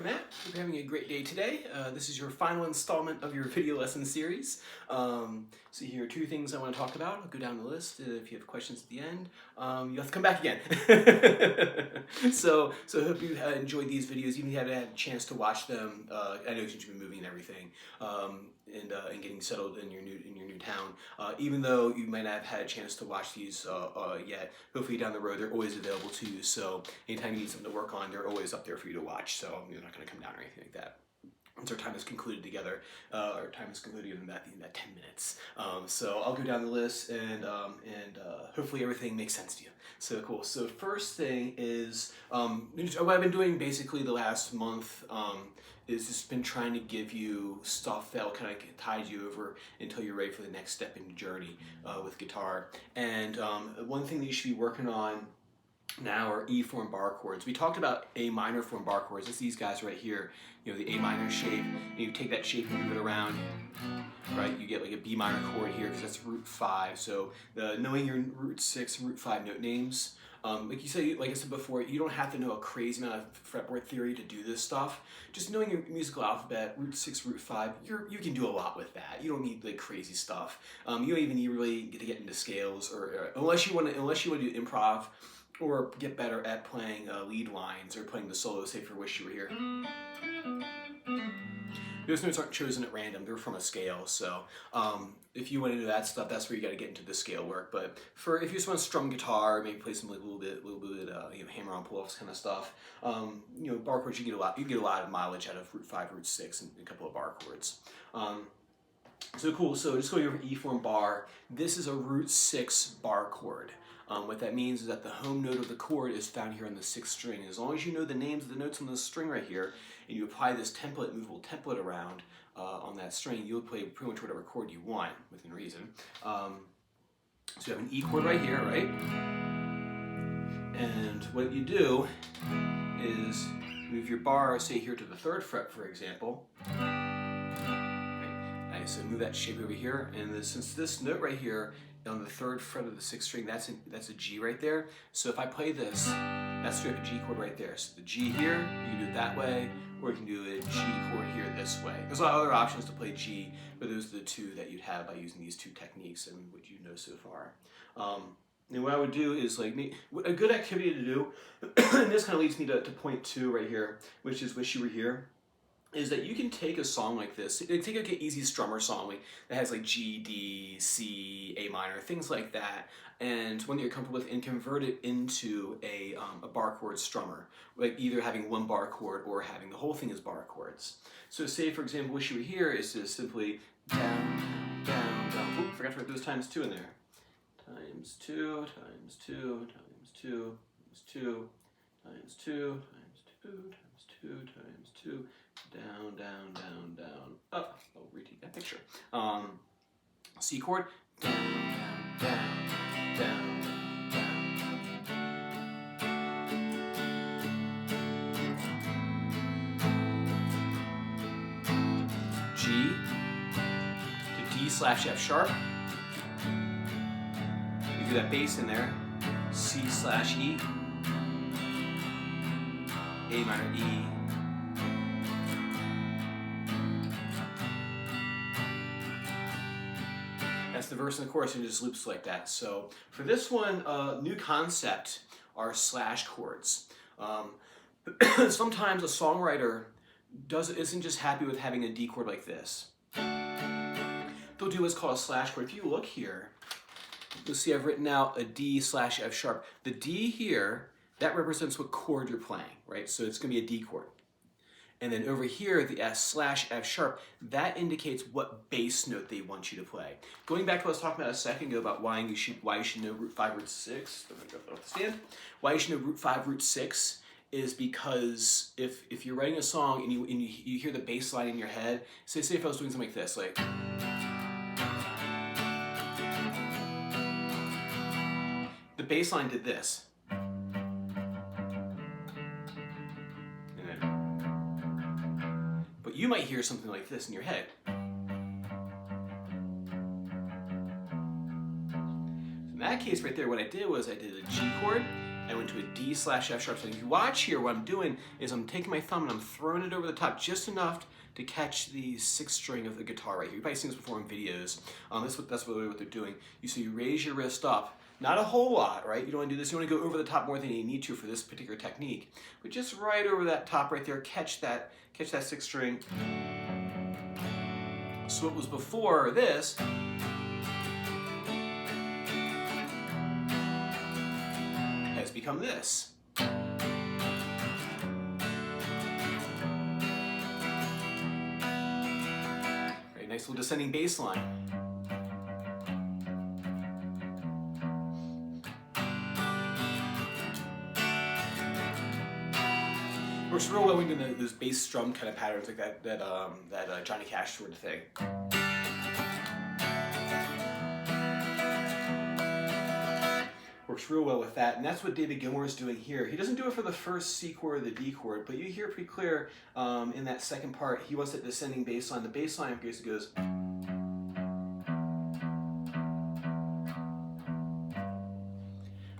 Matt. Hope you're having a great day today. This is your final installment of your video lesson series. So here are two things I want to talk about. I'll go down the list. If you have questions at the end, you have to come back again. So I hope you enjoyed these videos, even if you haven't had a chance to watch them. I know you've been moving and everything, and getting settled in your new town. Even though you might not have had a chance to watch these yet, hopefully down the road they're always available to you. So anytime you need something to work on, they're always up there for you to watch. So you're not going to come down or anything like that. Once our time is concluded together, our time is concluded in that 10 minutes. So I'll go down the list and hopefully everything makes sense to you. So cool. So first thing is what I've been doing basically the last month is just been trying to give you stuff that'll kind of tide you over until you're ready for the next step in your journey with guitar. And one thing that you should be working on now are E form bar chords. We talked about A minor form bar chords. It's these guys right here. You know, the A minor shape, and you take that shape and move it around, right? You get like a B minor chord here because that's root 5. So knowing your root 6 and root 5 note names, like I said before, you don't have to know a crazy amount of fretboard theory to do this stuff. Just knowing your musical alphabet, root 6, root 5, you can do a lot with that. You don't need like crazy stuff. You don't even need really to get into scales, or unless you want to do improv, or get better at playing lead lines or playing the solo, say for Wish You Were Here. Those notes aren't chosen at random, they're from a scale, so if you want to do that stuff, that's where you got to get into the scale work. But if you just want to strum guitar, maybe play some like, little bit hammer on pull-offs kind of stuff, bar chords, you get a lot of mileage out of root 5, root 6, and a couple of bar chords. So cool, so just going over E form bar, this is a root 6 bar chord. What that means is that the home note of the chord is found here on the 6th string. As long as you know the names of the notes on the string right here, and you apply this movable template around on that string, you'll play pretty much whatever chord you want, within reason. So you have an E chord right here, right? And what you do is move your bar, say here to the 3rd fret, for example. Right? Nice, so move that shape over here, and since this note right here on the 3rd fret of the 6th string, that's a G right there. So if I play this, that's straight up a G chord right there. So the G here, you can do it that way, or you can do a G chord here this way. There's a lot of other options to play G, but those are the two that you'd have by using these two techniques and what you know so far. And what I would do is a good activity to do, and this kind of leads me to point 2 right here, which is Wish You Were Here, is that you can take a song like this, take like an easy strummer song that has like G, D, C, A minor, things like that, and one that you're comfortable with, and convert it into a bar chord strummer, like either having one bar chord or having the whole thing as bar chords. So say, for example, Wish You Were Here is just simply down, down, down. Oop, forgot to write those times 2 in there. Times 2, times 2, times 2, times 2, times 2, times 2, times 2, times 2, down, down, down, down, up. I'll retake that picture. C chord, down, down, down, down, G to D/F sharp. You do that bass in there. C/E, A minor E. That's the verse and the chorus, and it just loops like that. So for this one, new concept are slash chords. Sometimes a songwriter isn't just happy with having a D chord like this. They'll do what's called a slash chord. If you look here, you'll see I've written out a D/F sharp. The D here, that represents what chord you're playing, right? So it's going to be a D chord. And then over here, the S/F sharp, that indicates what bass note they want you to play. Going back to what I was talking about a second ago about why you should know root 5, root 6, why you should know root 5, root 6 is because if you're writing a song and you hear the bass line in your head, say if I was doing something like this, like, the bass line did this. You might hear something like this in your head. So in that case right there, what I did was I did a G chord, I went to a D/F sharp. So if you watch here, what I'm doing is I'm taking my thumb and I'm throwing it over the top just enough to catch the 6th string of the guitar right here. You've probably seen this before in videos. That's what they're doing. You raise your wrist up, not a whole lot, right? You don't want to do this. You want to go over the top more than you need to for this particular technique, but just right over that top right there, catch that 6th string. So it was before this. Has become this. Right, nice little descending bass line. Works real well when you do those bass drum kind of patterns like that Johnny Cash sort of thing. Works real well with that, and that's what David Gilmour is doing here. He doesn't do it for the first C chord or the D chord, but you hear pretty clear in that second part, he wants that descending bass line. The bass line goes.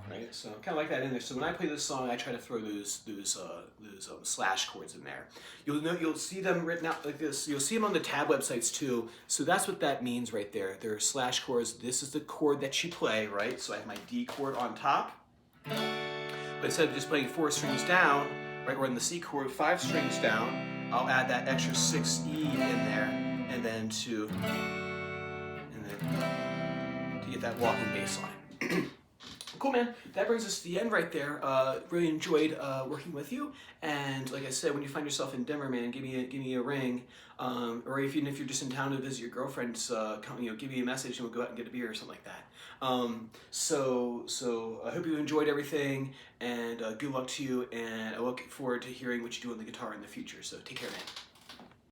Right, so kind of like that in there. So when I play this song, I try to throw those slash chords in there. You'll see them written out like this. You'll see them on the tab websites too. So that's what that means right there. They're slash chords. This is the chord that you play, right? So I have my D chord on top. But instead of just playing 4 strings down, right, or in the C chord 5 strings down, I'll add that extra 6 E in there, and then to get that walking bass line. Cool, man. That brings us to the end right there. Really enjoyed working with you. And like I said, when you find yourself in Denver, man, give me a ring. Or even if you're just in town to visit your girlfriend's, give me a message and we'll go out and get a beer or something like that. So I hope you enjoyed everything, and good luck to you. And I look forward to hearing what you do on the guitar in the future. So take care, man.